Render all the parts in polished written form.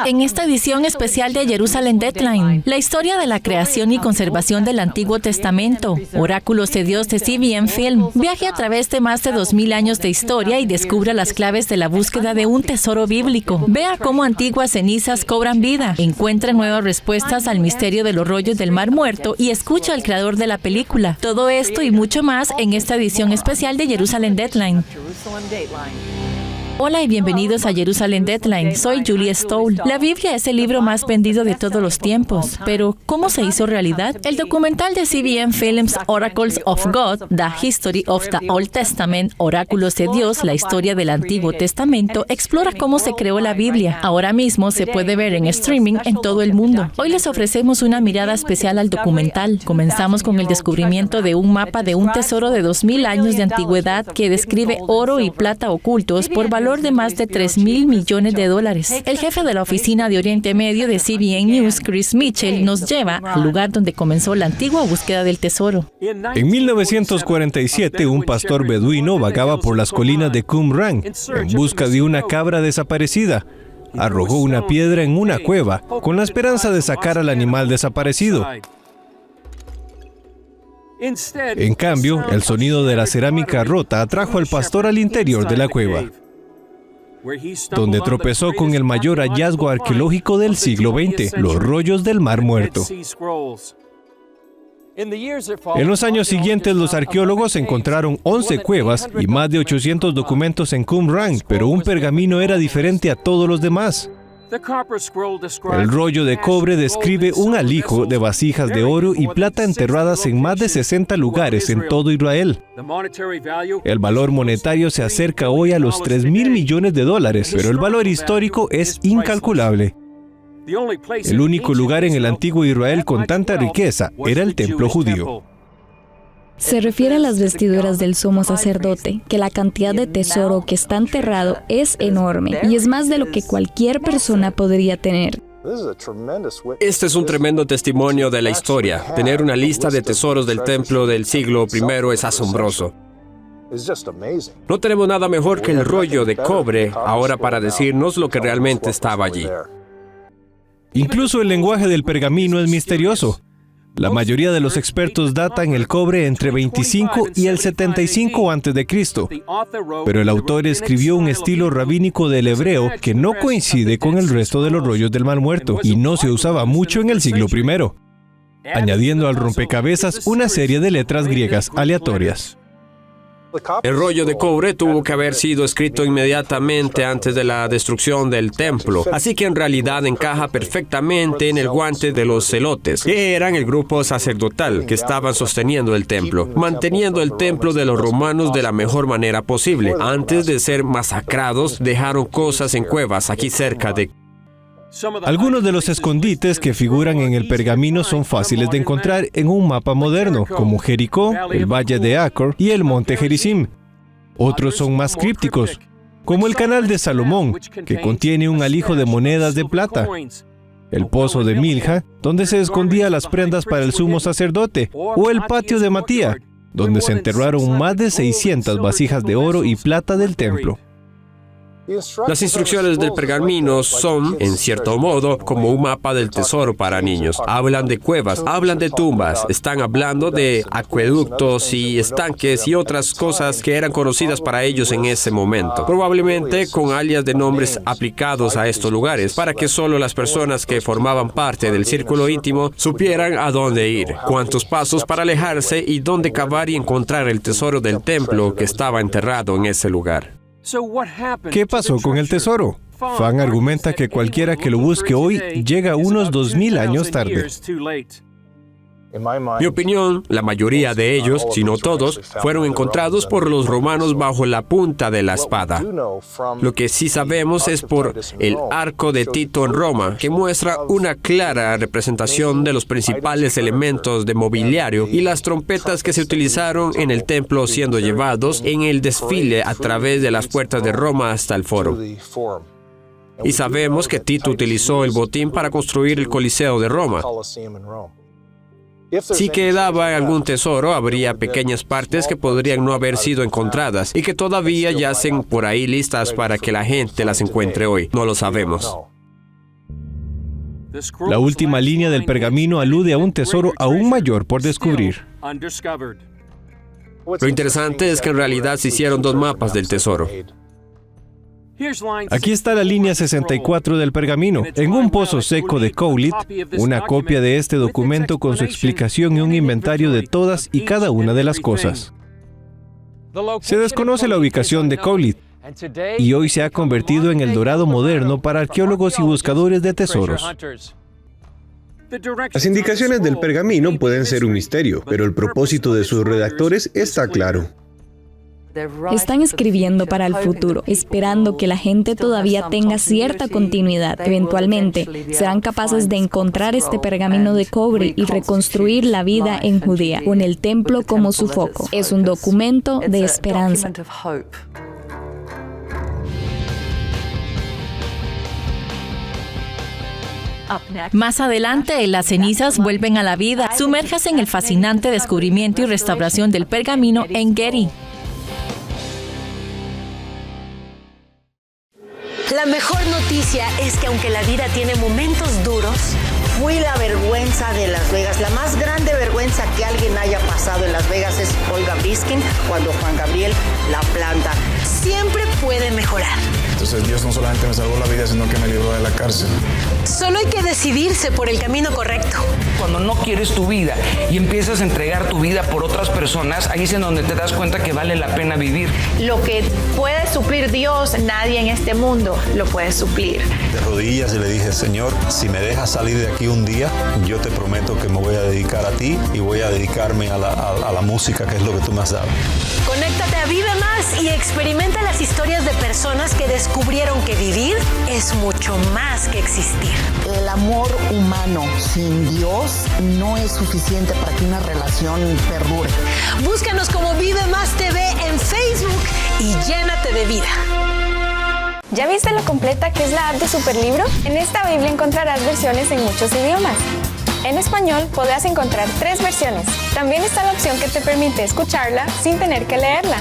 En esta edición especial de Jerusalem Deadline, la historia de la creación y conservación del Antiguo Testamento, Oráculos de Dios de CBN Film. Viaje a través de más de 2000 años de historia y descubra las claves de la búsqueda de un tesoro bíblico. Vea cómo antiguas cenizas cobran vida, encuentre nuevas respuestas al misterio de los rollos del Mar Muerto y escucha al creador de la película. Todo esto y mucho más en esta edición especial de Jerusalem Deadline. Hola y bienvenidos a Jerusalem Deadline. Soy Julie Stoll. La Biblia es el libro más vendido de todos los tiempos. Pero, ¿cómo se hizo realidad? El documental de CBN Films Oracles of God, The History of the Old Testament, Oráculos de Dios, la historia del Antiguo Testamento, explora cómo se creó la Biblia. Ahora mismo se puede ver en streaming en todo el mundo. Hoy les ofrecemos una mirada especial al documental. Comenzamos con el descubrimiento de un mapa de un tesoro de 2000 años de antigüedad que describe oro y plata ocultos por valor de más de $3,000 millones. El jefe de la oficina de Oriente Medio de CBN News, Chris Mitchell, nos lleva al lugar donde comenzó la antigua búsqueda del tesoro. En 1947, un pastor beduino vagaba por las colinas de Qumran en busca de una cabra desaparecida. Arrojó una piedra en una cueva con la esperanza de sacar al animal desaparecido. En cambio, el sonido de la cerámica rota atrajo al pastor al interior de la cueva, donde tropezó con el mayor hallazgo arqueológico del siglo XX, los rollos del Mar Muerto. En los años siguientes, los arqueólogos encontraron 11 cuevas y más de 800 documentos en Qumran, pero un pergamino era diferente a todos los demás. El rollo de cobre describe un alijo de vasijas de oro y plata enterradas en más de 60 lugares en todo Israel. El valor monetario se acerca hoy a los $3,000 millones, pero el valor histórico es incalculable. El único lugar en el antiguo Israel con tanta riqueza era el templo judío. Se refiere a las vestiduras del sumo sacerdote, que la cantidad de tesoro que está enterrado es enorme y es más de lo que cualquier persona podría tener. Este es un tremendo testimonio de la historia. Tener una lista de tesoros del templo del siglo I es asombroso. No tenemos nada mejor que el rollo de cobre ahora para decirnos lo que realmente estaba allí. Incluso el lenguaje del pergamino es misterioso. La mayoría de los expertos datan el cobre entre 25 y el 75 a.C., pero el autor escribió un estilo rabínico del hebreo que no coincide con el resto de los rollos del Mar Muerto y no se usaba mucho en el siglo I, añadiendo al rompecabezas una serie de letras griegas aleatorias. El rollo de cobre tuvo que haber sido escrito inmediatamente antes de la destrucción del templo, así que en realidad encaja perfectamente en el guante de los celotes, que eran el grupo sacerdotal que estaban sosteniendo el templo, manteniendo el templo de los romanos de la mejor manera posible. Antes de ser masacrados, dejaron cosas en cuevas aquí cerca de... Algunos de los escondites que figuran en el pergamino son fáciles de encontrar en un mapa moderno, como Jericó, el Valle de Acor y el Monte Gerizim. Otros son más crípticos, como el Canal de Salomón, que contiene un alijo de monedas de plata, el Pozo de Milja, donde se escondían las prendas para el sumo sacerdote, o el Patio de Matía, donde se enterraron más de 600 vasijas de oro y plata del templo. Las instrucciones del pergamino son, en cierto modo, como un mapa del tesoro para niños. Hablan de cuevas, hablan de tumbas, están hablando de acueductos y estanques y otras cosas que eran conocidas para ellos en ese momento. Probablemente con alias de nombres aplicados a estos lugares, para que solo las personas que formaban parte del círculo íntimo supieran a dónde ir, cuántos pasos para alejarse y dónde cavar y encontrar el tesoro del templo que estaba enterrado en ese lugar. ¿Qué pasó con el tesoro? Fan argumenta que cualquiera que lo busque hoy llega unos 2000 años tarde. Mi opinión, la mayoría de ellos, si no todos, fueron encontrados por los romanos bajo la punta de la espada. Lo que sí sabemos es por el arco de Tito en Roma, que muestra una clara representación de los principales elementos de mobiliario y las trompetas que se utilizaron en el templo siendo llevados en el desfile a través de las puertas de Roma hasta el foro. Y sabemos que Tito utilizó el botín para construir el Coliseo de Roma. Si quedaba algún tesoro, habría pequeñas partes que podrían no haber sido encontradas y que todavía yacen por ahí listas para que la gente las encuentre hoy. No lo sabemos. La última línea del pergamino alude a un tesoro aún mayor por descubrir. Lo interesante es que en realidad se hicieron 2 mapas del tesoro. Aquí está la línea 64 del pergamino. En un pozo seco de Cowlitz, una copia de este documento con su explicación y un inventario de todas y cada una de las cosas. Se desconoce la ubicación de Cowlitz y hoy se ha convertido en el Dorado moderno para arqueólogos y buscadores de tesoros. Las indicaciones del pergamino pueden ser un misterio, pero el propósito de sus redactores está claro. Están escribiendo para el futuro, esperando que la gente todavía tenga cierta continuidad. Eventualmente, serán capaces de encontrar este pergamino de cobre y reconstruir la vida en Judea, con el templo como su foco. Es un documento de esperanza. Más adelante, las cenizas vuelven a la vida. Sumérjase en el fascinante descubrimiento y restauración del pergamino en Getty. La mejor noticia es que aunque la vida tiene momentos duros, fui la vergüenza de Las Vegas. La más grande vergüenza que alguien haya pasado en Las Vegas es Olga Briskin cuando Juan Gabriel la planta. Siempre puede mejorar. Entonces Dios no solamente me salvó la vida, sino que me libró de la cárcel. Solo hay que decidirse por el camino correcto. Cuando no quieres tu vida y empiezas a entregar tu vida por otras personas, ahí es en donde te das cuenta que vale la pena vivir. Lo que puede suplir Dios, nadie en este mundo lo puede suplir. De rodillas y le dije, Señor, si me dejas salir de aquí un día, yo te prometo que me voy a dedicar a ti y voy a dedicarme a la música, que es lo que tú me has dado. Conéctate a Vive Más y experimenta las historias de personas que descubrieron que vivir es mucho más que existir. El amor humano sin Dios no es suficiente para que una relación perdure. Búscanos como Vive Más TV en Facebook y llénate de vida. ¿Ya viste lo completa que es la app de Superlibro? En esta Biblia encontrarás versiones en muchos idiomas. En español podrás encontrar 3 versiones. También está la opción que te permite escucharla sin tener que leerla.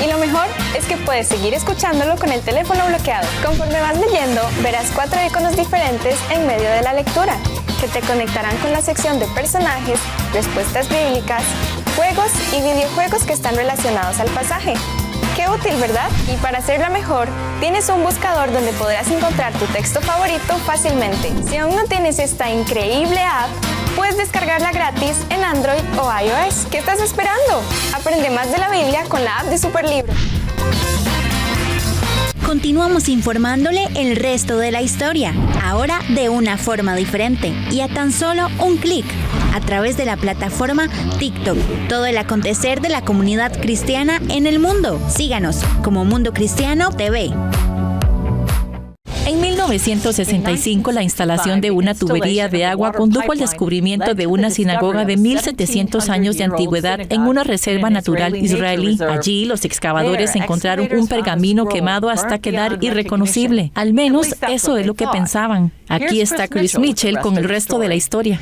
Y lo mejor es que puedes seguir escuchándolo con el teléfono bloqueado. Conforme vas leyendo, verás 4 iconos diferentes en medio de la lectura, que te conectarán con la sección de personajes, respuestas bíblicas, juegos y videojuegos que están relacionados al pasaje. ¡Qué útil!, ¿verdad? Y para hacerla mejor, tienes un buscador donde podrás encontrar tu texto favorito fácilmente. Si aún no tienes esta increíble app, puedes descargarla gratis en Android o iOS. ¿Qué estás esperando? Aprende más de la Biblia con la app de Superlibro. Continuamos informándole el resto de la historia, ahora de una forma diferente y a tan solo un clic, a través de la plataforma TikTok. Todo el acontecer de la comunidad cristiana en el mundo. Síganos como Mundo Cristiano TV. En 1965, la instalación de una tubería de agua condujo al descubrimiento de una sinagoga de 1,700 años de antigüedad en una reserva natural israelí. Allí, los excavadores encontraron un pergamino quemado hasta quedar irreconocible. Al menos eso es lo que pensaban. Aquí está Chris Mitchell con el resto de la historia.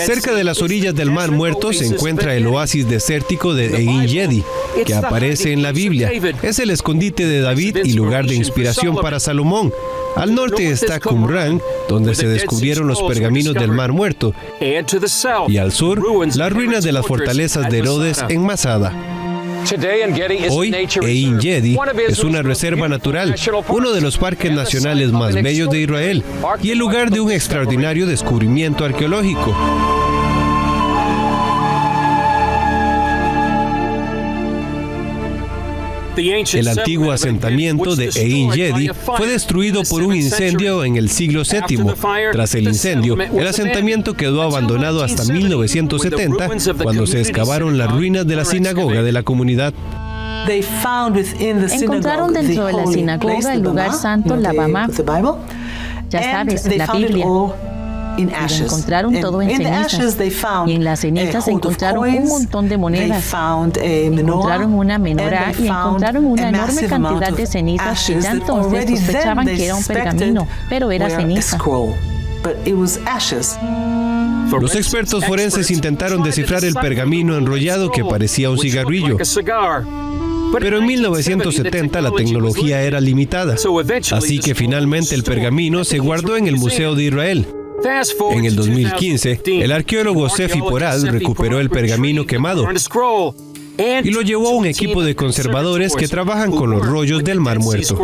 Cerca de las orillas del Mar Muerto se encuentra el oasis desértico de En Gedi, que aparece en la Biblia. Es el escondite de David y lugar de inspiración para Salomón. Al norte está Qumran, donde se descubrieron los pergaminos del Mar Muerto. Y al sur, las ruinas de las fortalezas de Herodes en Masada. Hoy, En Gedi es una reserva natural, uno de los parques nacionales más bellos de Israel y el lugar de un extraordinario descubrimiento arqueológico. El antiguo asentamiento de En Gedi fue destruido por un incendio en el siglo VII. Tras el incendio, el asentamiento quedó abandonado hasta 1970, cuando se excavaron las ruinas de la sinagoga de la comunidad. Encontraron dentro de la sinagoga el lugar santo, la Bamá. Ya sabes, la Biblia. Y lo encontraron todo en cenizas. Y en las cenizas encontraron un montón de monedas. Encontraron una menorá y encontraron una enorme cantidad de cenizas que ya entonces sospechaban que era un pergamino, pero era ceniza. Los expertos forenses intentaron descifrar el pergamino enrollado que parecía un cigarrillo. Pero en 1970 la tecnología era limitada, así que finalmente el pergamino se guardó en el Museo de Israel. En el 2015, el arqueólogo Sefi Porat recuperó el pergamino quemado y lo llevó a un equipo de conservadores que trabajan con los rollos del Mar Muerto.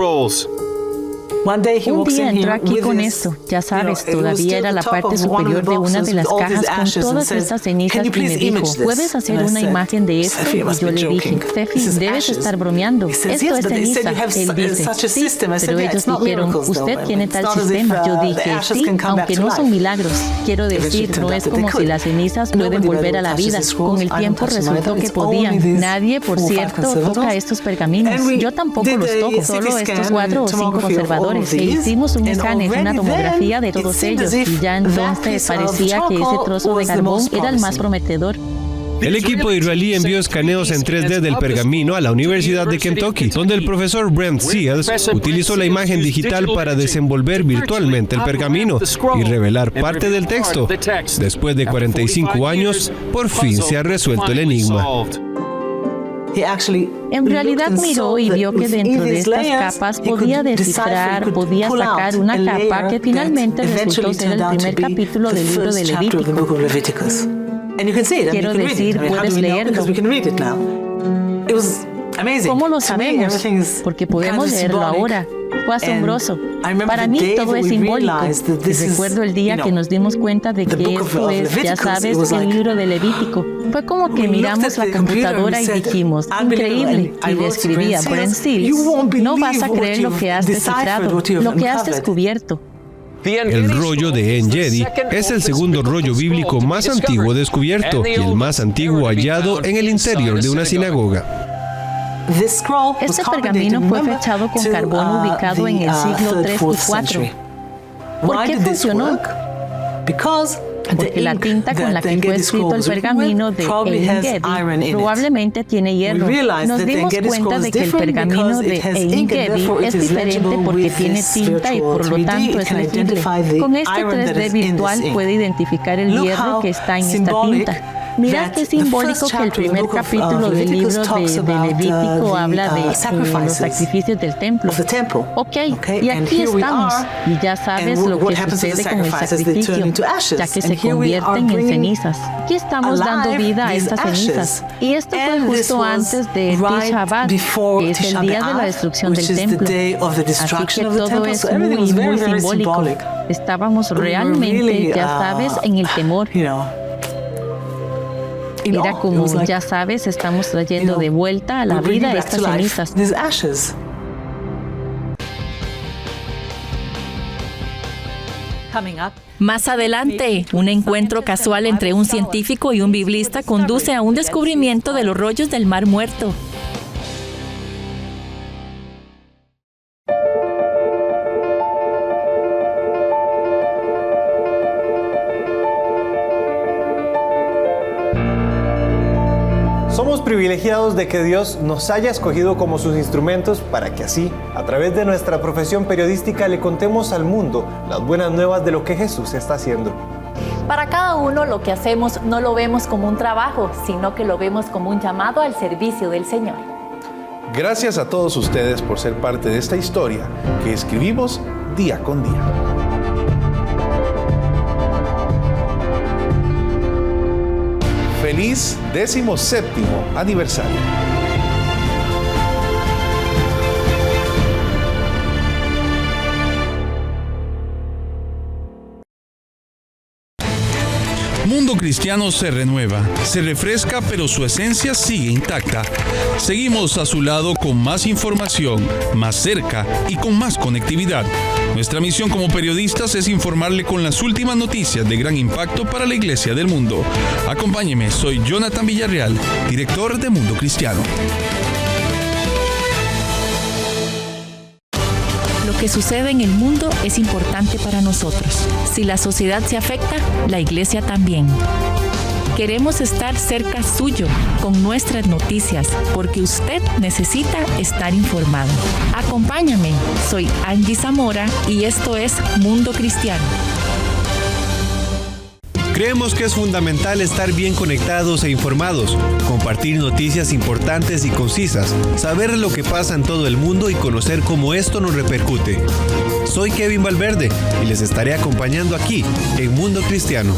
Un día entró aquí con esto, ya sabes, todavía era la parte superior de una de las cajas con todas estas cenizas y me dijo, ¿puedes hacer una imagen de esto? Y yo le dije, Sefi, debes estar bromeando, esto es ceniza. Él dice, sí, pero ellos dijeron, usted tiene tal sistema. Yo dije, sí, aunque no son milagros. Quiero decir, no es como si las cenizas pueden volver a la vida. Con el tiempo resultó que podían. Nadie, por cierto, toca estos pergaminos. Yo tampoco los toco, solo estos 4 o 5 conservadores. E hicimos un escáner, una tomografía de todos ellos y ya entonces parecía que ese trozo de carbón era el más prometedor. El equipo israelí envió escaneos en 3D del pergamino a la Universidad de Kentucky, donde el profesor Brent Seals utilizó la imagen digital para desenvolver virtualmente el pergamino y revelar parte del texto. Después de 45 años, por fin se ha resuelto el enigma. En realidad miró y vio que dentro de estas capas podía descifrar, podía sacar una capa que finalmente resultó ser el primer capítulo del libro de Levítico. Quiero decir, puedes leerlo. ¿Cómo lo sabemos? Porque podemos leerlo ahora. Fue asombroso. Para mí todo es simbólico. Y recuerdo el día que nos dimos cuenta de que esto es, ya sabes, el libro de Levítico. Fue como que miramos la computadora y dijimos, increíble. Y le escribí a Brent Seals, no vas a creer lo que has descifrado, lo que has descubierto. El rollo de En-Gedi es el segundo rollo bíblico más antiguo descubierto y el más antiguo hallado en el interior de una sinagoga. Este pergamino fue fechado con carbón ubicado en el siglo III y IV. ¿Por qué funcionó? Porque la tinta con la que fue escrito el pergamino de En-Gedi probablemente tiene hierro. Nos dimos cuenta de que el pergamino de En-Gedi es diferente porque tiene tinta y por lo tanto es legible. Con este 3D virtual puede identificar el hierro que está en esta tinta. Mirad qué simbólico que el primer capítulo del libro de Levítico habla de los sacrificios del templo. Ok, y aquí estamos. Y ya sabes lo que sucede con el sacrificio, ya que se convierten en cenizas. Aquí estamos dando vida a estas cenizas. Y esto fue justo antes de Tisha B'Av, que es el día de la destrucción del templo. Así que todo es muy, muy simbólico. Estábamos realmente, ya sabes, en el temor. Era como, ya sabes, estamos trayendo de vuelta a la vida estas cenizas. Más adelante, un encuentro casual entre un científico y un biblista conduce a un descubrimiento de los rollos del Mar Muerto. Somos privilegiados de que Dios nos haya escogido como sus instrumentos para que así, a través de nuestra profesión periodística, le contemos al mundo las buenas nuevas de lo que Jesús está haciendo. Para cada uno lo que hacemos no lo vemos como un trabajo, sino que lo vemos como un llamado al servicio del Señor. Gracias a todos ustedes por ser parte de esta historia que escribimos día con día. Feliz 17º aniversario. Mundo Cristiano se renueva, se refresca, pero su esencia sigue intacta. Seguimos a su lado con más información, más cerca y con más conectividad. Nuestra misión como periodistas es informarle con las últimas noticias de gran impacto para la Iglesia del mundo. Acompáñeme, soy Jonathan Villarreal, director de Mundo Cristiano. Lo que sucede en el mundo es importante para nosotros. Si la sociedad se afecta, la Iglesia también. Queremos estar cerca suyo con nuestras noticias, porque usted necesita estar informado. Acompáñame, soy Angie Zamora y esto es Mundo Cristiano. Creemos que es fundamental estar bien conectados e informados, compartir noticias importantes y concisas, saber lo que pasa en todo el mundo y conocer cómo esto nos repercute. Soy Kevin Valverde y les estaré acompañando aquí en Mundo Cristiano.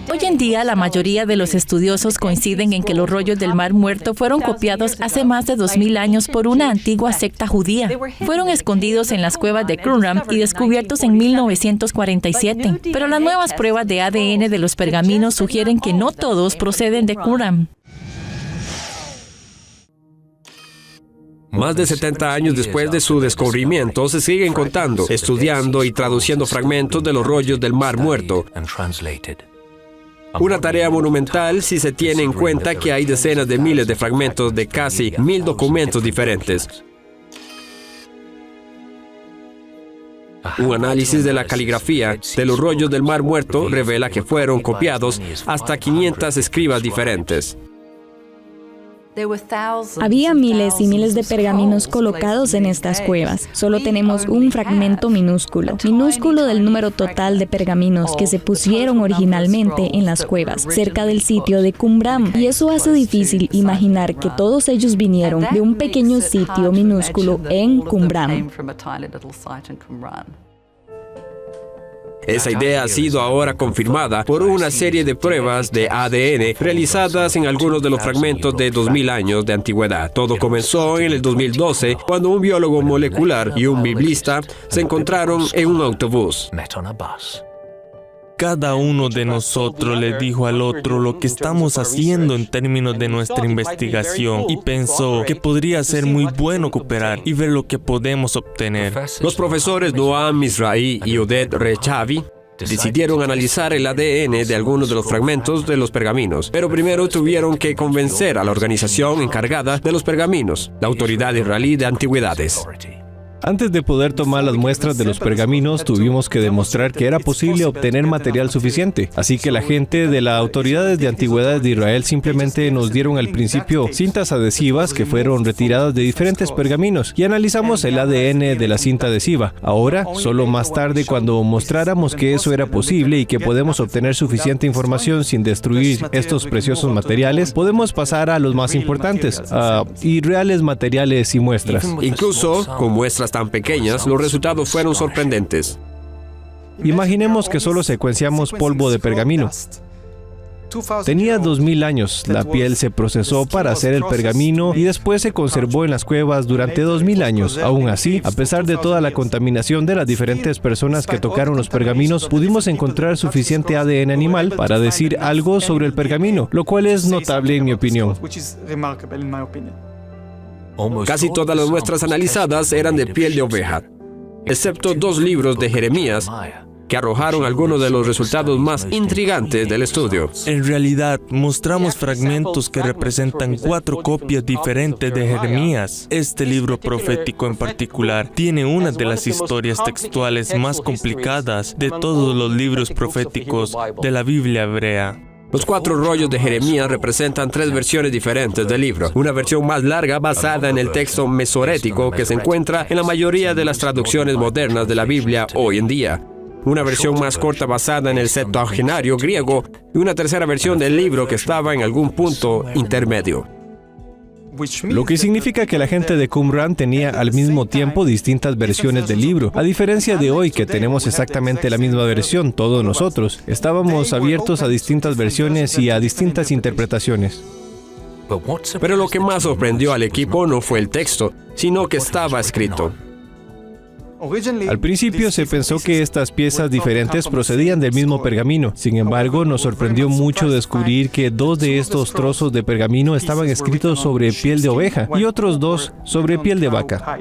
Hoy en día, la mayoría de los estudiosos coinciden en que los rollos del Mar Muerto fueron copiados hace más de 2000 años por una antigua secta judía. Fueron escondidos en las cuevas de Qumran y descubiertos en 1947. Pero las nuevas pruebas de ADN de los pergaminos sugieren que no todos proceden de Qumran. Más de 70 años después de su descubrimiento, se siguen contando, estudiando y traduciendo fragmentos de los rollos del Mar Muerto. Una tarea monumental si se tiene en cuenta que hay decenas de miles de fragmentos de casi 1000 documentos diferentes. Un análisis de la caligrafía de los rollos del Mar Muerto revela que fueron copiados hasta 500 escribas diferentes. Había miles y miles de pergaminos colocados en estas cuevas. Solo tenemos un fragmento minúsculo del número total de pergaminos que se pusieron originalmente en las cuevas, cerca del sitio de Qumran. Y eso hace difícil imaginar que todos ellos vinieron de un pequeño sitio minúsculo en Qumran. Esa idea ha sido ahora confirmada por una serie de pruebas de ADN realizadas en algunos de los fragmentos de 2000 años de antigüedad. Todo comenzó en el 2012, cuando un biólogo molecular y un biblista se encontraron en un autobús. Cada uno de nosotros le dijo al otro lo que estamos haciendo en términos de nuestra investigación y pensó que podría ser muy bueno cooperar y ver lo que podemos obtener. Los profesores Noam Mizrahi y Oded Rechavi decidieron analizar el ADN de algunos de los fragmentos de los pergaminos, pero primero tuvieron que convencer a la organización encargada de los pergaminos, la Autoridad Israelí de Antigüedades. Antes de poder tomar las muestras de los pergaminos, tuvimos que demostrar que era posible obtener material suficiente. Así que la gente de las autoridades de antigüedades de Israel simplemente nos dieron al principio cintas adhesivas que fueron retiradas de diferentes pergaminos y analizamos el ADN de la cinta adhesiva. Ahora, solo más tarde, cuando mostráramos que eso era posible y que podemos obtener suficiente información sin destruir estos preciosos materiales, podemos pasar a los más importantes, y reales materiales y muestras. Incluso con muestras tan pequeñas, los resultados fueron sorprendentes. Imaginemos que solo secuenciamos polvo de pergamino. Tenía 2000 años, la piel se procesó para hacer el pergamino y después se conservó en las cuevas durante 2000 años. Aún así, a pesar de toda la contaminación de las diferentes personas que tocaron los pergaminos, pudimos encontrar suficiente ADN animal para decir algo sobre el pergamino, lo cual es notable en mi opinión. Casi todas las muestras analizadas eran de piel de oveja, excepto 2 libros de Jeremías, que arrojaron algunos de los resultados más intrigantes del estudio. En realidad, mostramos fragmentos que representan 4 copias diferentes de Jeremías. Este libro profético en particular tiene una de las historias textuales más complicadas de todos los libros proféticos de la Biblia hebrea. Los 4 rollos de Jeremías representan 3 versiones diferentes del libro. Una versión más larga basada en el texto mesorético que se encuentra en la mayoría de las traducciones modernas de la Biblia hoy en día. Una versión más corta basada en el Septuagintario griego y una tercera versión del libro que estaba en algún punto intermedio. Lo que significa que la gente de Qumran tenía al mismo tiempo distintas versiones del libro. A diferencia de hoy, que tenemos exactamente la misma versión, todos nosotros, estábamos abiertos a distintas versiones y a distintas interpretaciones. Pero lo que más sorprendió al equipo no fue el texto, sino que estaba escrito. Al principio se pensó que estas piezas diferentes procedían del mismo pergamino. Sin embargo, nos sorprendió mucho descubrir que 2 de estos trozos de pergamino estaban escritos sobre piel de oveja y otros 2 sobre piel de vaca.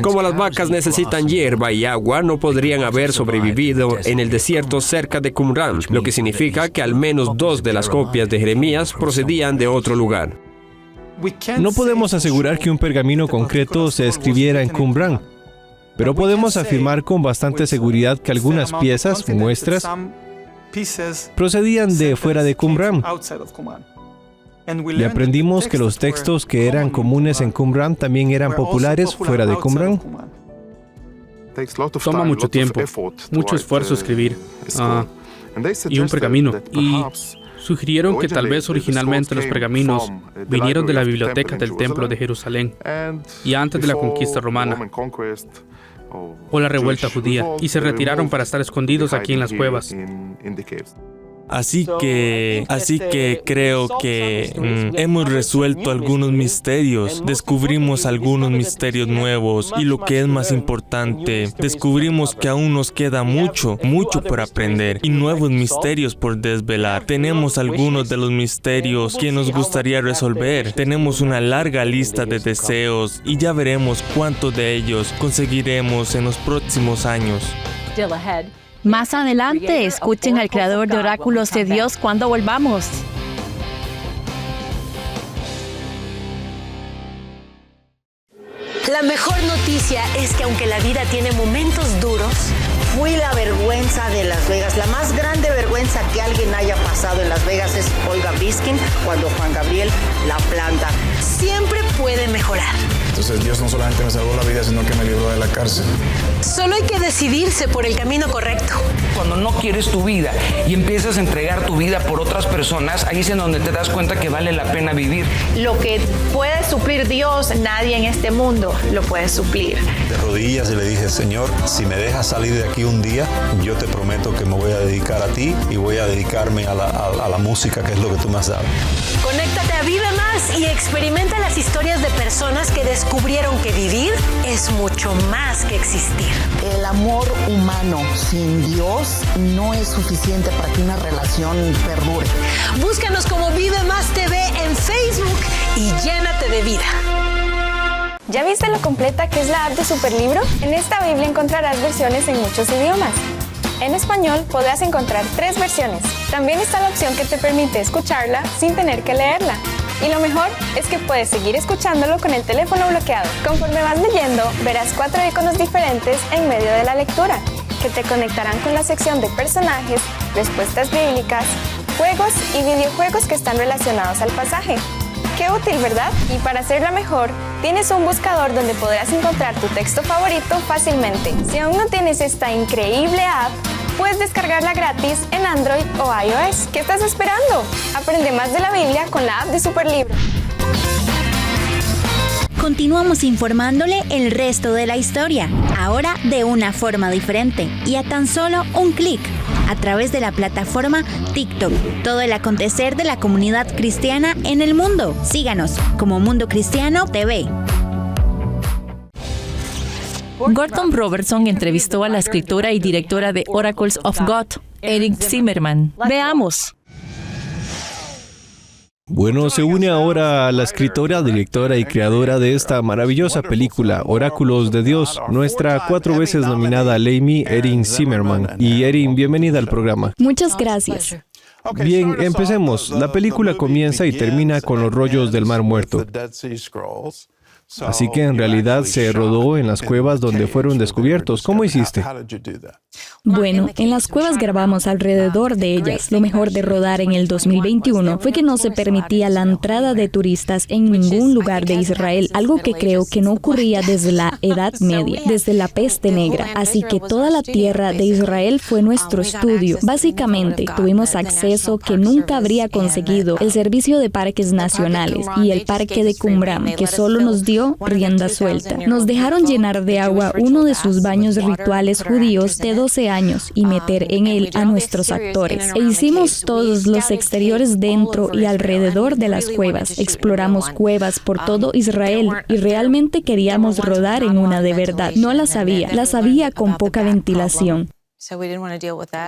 Como las vacas necesitan hierba y agua, no podrían haber sobrevivido en el desierto cerca de Qumran, lo que significa que al menos 2 de las copias de Jeremías procedían de otro lugar. No podemos asegurar que un pergamino concreto se escribiera en Qumran, pero podemos afirmar con bastante seguridad que algunas piezas, muestras, procedían de fuera de Qumran. Y aprendimos que los textos que eran comunes en Qumran también eran populares fuera de Qumran. Toma mucho tiempo, mucho esfuerzo escribir, y un pergamino. Y sugirieron que tal vez originalmente los pergaminos vinieron de la biblioteca del Templo de Jerusalén y antes de la conquista romana o la revuelta judía, y se retiraron para estar escondidos aquí en las cuevas. Así que creo que hemos resuelto algunos misterios, descubrimos algunos misterios nuevos y lo que es más importante, descubrimos que aún nos queda mucho por aprender y nuevos misterios por desvelar. Tenemos algunos de los misterios que nos gustaría resolver. Tenemos una larga lista de deseos y ya veremos cuántos de ellos conseguiremos en los próximos años. Más adelante, escuchen al creador de Oráculos de Dios cuando volvamos. La mejor noticia es que aunque la vida tiene momentos duros, fui la vergüenza de Las Vegas. La más grande vergüenza que alguien haya pasado en Las Vegas es Olga Biskin cuando Juan Gabriel la planta. Siempre puede mejorar. Entonces Dios no solamente me salvó la vida, sino que me libró de la cárcel. Solo hay que decidirse por el camino correcto. Cuando no quieres tu vida y empiezas a entregar tu vida por otras personas, ahí es en donde te das cuenta que vale la pena vivir. Lo que puede suplir Dios, nadie en este mundo lo puede suplir. De rodillas y le dije, Señor, si me dejas salir de aquí un día, yo te prometo que me voy a dedicar a ti y voy a dedicarme a la música, que es lo que tú me has dado. Conéctate a Vive Más y experimenta las historias de personas que descubrieron que vivir es mucho más que existir. El amor humano sin Dios no es suficiente para que una relación perdure. Búscanos como Vive Más TV en Facebook y llénate de vida. ¿Ya viste lo completa que es la app de Superlibro? En esta Biblia encontrarás versiones en muchos idiomas. En español podrás encontrar 3 versiones. También está la opción que te permite escucharla sin tener que leerla. Y lo mejor es que puedes seguir escuchándolo con el teléfono bloqueado. Conforme vas leyendo, verás 4 iconos diferentes en medio de la lectura, que te conectarán con la sección de personajes, respuestas bíblicas, juegos y videojuegos que están relacionados al pasaje. ¡Qué útil!, ¿verdad? Y para hacerla mejor, tienes un buscador donde podrás encontrar tu texto favorito fácilmente. Si aún no tienes esta increíble app, puedes descargarla gratis en Android o iOS. ¿Qué estás esperando? Aprende más de la Biblia con la app de Superlibro. Continuamos informándole el resto de la historia, ahora de una forma diferente y a tan solo un clic, a través de la plataforma TikTok. Todo el acontecer de la comunidad cristiana en el mundo. Síganos como Mundo Cristiano TV. Gordon Robertson entrevistó a la escritora y directora de Oracles of God, Erin Zimmerman. Veamos. Bueno, se une ahora a la escritora, directora y creadora de esta maravillosa película, Oráculos de Dios, nuestra 4 veces nominada Lemmy, Erin Zimmerman. Y Erin, bienvenida al programa. Muchas gracias. Bien, empecemos. La película comienza y termina con los rollos del Mar Muerto. Así que en realidad se rodó en las cuevas donde fueron descubiertos. ¿Cómo hiciste? Bueno, en las cuevas grabamos alrededor de ellas. Lo mejor de rodar en el 2021 fue que no se permitía la entrada de turistas en ningún lugar de Israel, algo que creo que no ocurría desde la Edad Media, desde la Peste Negra. Así que toda la tierra de Israel fue nuestro estudio. Básicamente, tuvimos acceso que nunca habría conseguido el Servicio de Parques Nacionales y el Parque de Qumran, que solo nos dio rienda suelta. Nos dejaron llenar de agua uno de sus baños rituales judíos de 12 años y meter en él a nuestros actores. E hicimos todos los exteriores dentro y alrededor de las cuevas. Exploramos cuevas por todo Israel y realmente queríamos rodar en una de verdad. No las había con poca ventilación.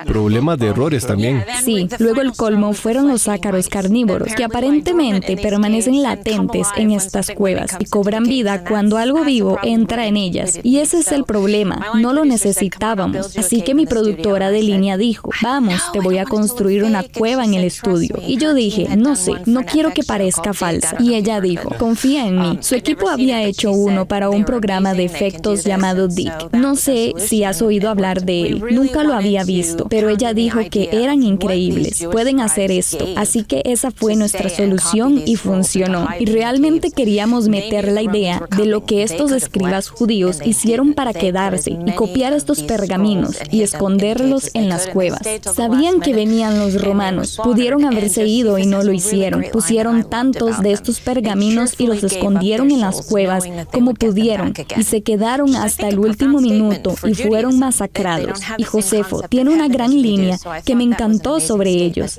Problemas de errores también. Sí, luego el colmo fueron los ácaros carnívoros, que aparentemente permanecen latentes en estas cuevas y cobran vida cuando algo vivo entra en ellas. Y ese es el problema, no lo necesitábamos. Así que mi productora de línea dijo, vamos, te voy a construir una cueva en el estudio. Y yo dije, no sé, no quiero que parezca falsa. Y ella dijo, confía en mí. Su equipo había hecho uno para un programa de efectos llamado Dick. No sé si has oído hablar de él. nunca lo había visto, pero ella dijo que eran increíbles. Pueden hacer esto. Así que esa fue nuestra solución y funcionó. Y realmente queríamos meter la idea de lo que estos escribas judíos hicieron para quedarse y copiar estos pergaminos y esconderlos en las cuevas. Sabían que venían los romanos. Pudieron haberse ido y no lo hicieron. Pusieron tantos de estos pergaminos y los escondieron en las cuevas como pudieron y se quedaron hasta el último minuto y fueron masacrados. Y Josefo tiene una gran línea que me encantó sobre ellos.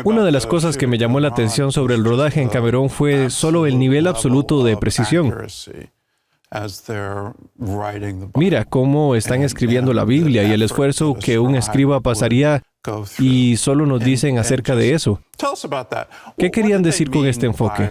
Una de las cosas que me llamó la atención sobre el rodaje en Camerún fue solo el nivel absoluto de precisión. Mira cómo están escribiendo la Biblia y el esfuerzo que un escriba pasaría, y solo nos dicen acerca de eso. ¿Qué querían decir con este enfoque?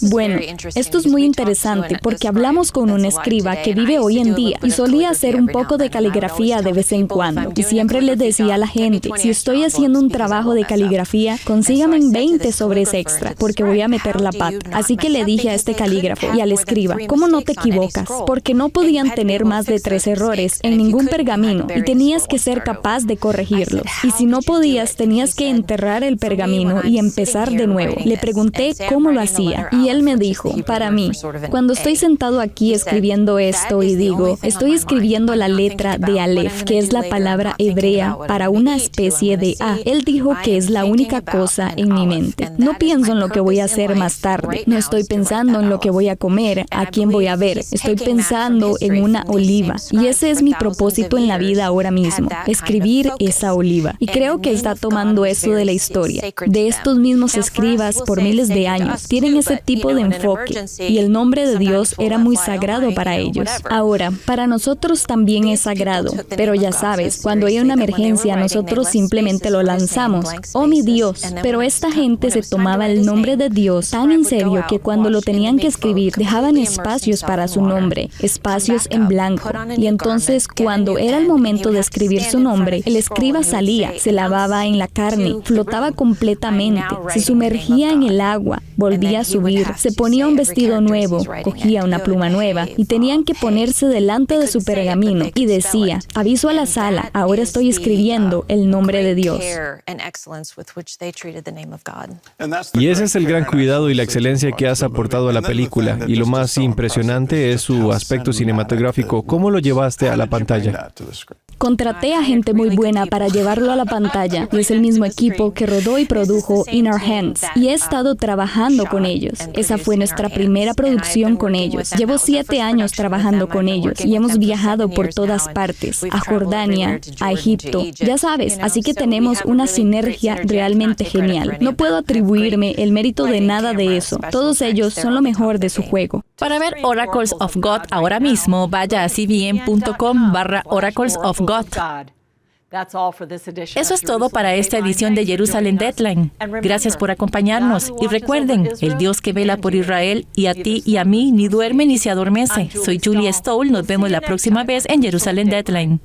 Bueno, esto es muy interesante porque hablamos con un escriba que vive hoy en día y solía hacer un poco de caligrafía de vez en cuando. Y siempre le decía a la gente, si estoy haciendo un trabajo de caligrafía, consígame 20 sobres extra porque voy a meter la pata. Así que le dije a este calígrafo y al escriba, ¿cómo no te equivocas? Porque no podían tener más de 3 errores en ningún pergamino y tenías que ser capaz de corregirlos. Y si no podías, tenías que enterrar el pergamino y empezar de nuevo. Le pregunté cómo lo hacía. Y él me dijo, para mí, cuando estoy sentado aquí escribiendo esto y digo, estoy escribiendo la letra de Aleph, que es la palabra hebrea para una especie de A. Él dijo que es la única cosa en mi mente. No pienso en lo que voy a hacer más tarde. No estoy pensando en lo que voy a comer, a quién voy a ver. Estoy pensando en una oliva. Y ese es mi propósito en la vida ahora mismo, escribir esa oliva. Y creo que está tomando eso de la historia. De estos mismos escribas por miles de años. Tienen ese tipo de enfoque y el nombre de Dios era muy sagrado para ellos. Ahora, para nosotros también es sagrado, pero ya sabes, cuando hay una emergencia nosotros simplemente lo lanzamos. Oh mi Dios, pero esta gente se tomaba el nombre de Dios tan en serio que cuando lo tenían que escribir dejaban espacios para su nombre, espacios en blanco. Y entonces cuando era el momento de escribir su nombre, el escriba salía, se lavaba en la carne, flotaba completamente, se sumergía en el agua, volvía a subir, se ponía un vestido nuevo, cogía una pluma nueva y tenían que ponerse delante de su pergamino y decía, aviso a la sala, ahora estoy escribiendo el nombre de Dios. Y ese es el gran cuidado y la excelencia que has aportado a la película, y lo más impresionante es su aspecto cinematográfico. ¿Cómo lo llevaste a la pantalla? Contraté a gente muy buena para llevarlo a la pantalla y es el mismo equipo que rodó y produjo In Our Hands y he estado trabajando con ellos. Esa fue nuestra primera producción con ellos. Llevo 7 años trabajando con ellos y hemos viajado por todas partes, a Jordania, a Egipto, ya sabes, así que tenemos una sinergia realmente genial. No puedo atribuirme el mérito de nada de eso. Todos ellos son lo mejor de su juego. Para ver Oracles of God ahora mismo, vaya a cbn.com/Oracles of God. Eso es todo para esta edición de Jerusalem Deadline. Gracias por acompañarnos y recuerden, el Dios que vela por Israel y a ti y a mí ni duerme ni se adormece. Soy Julie Stoll, nos vemos la próxima vez en Jerusalem Deadline.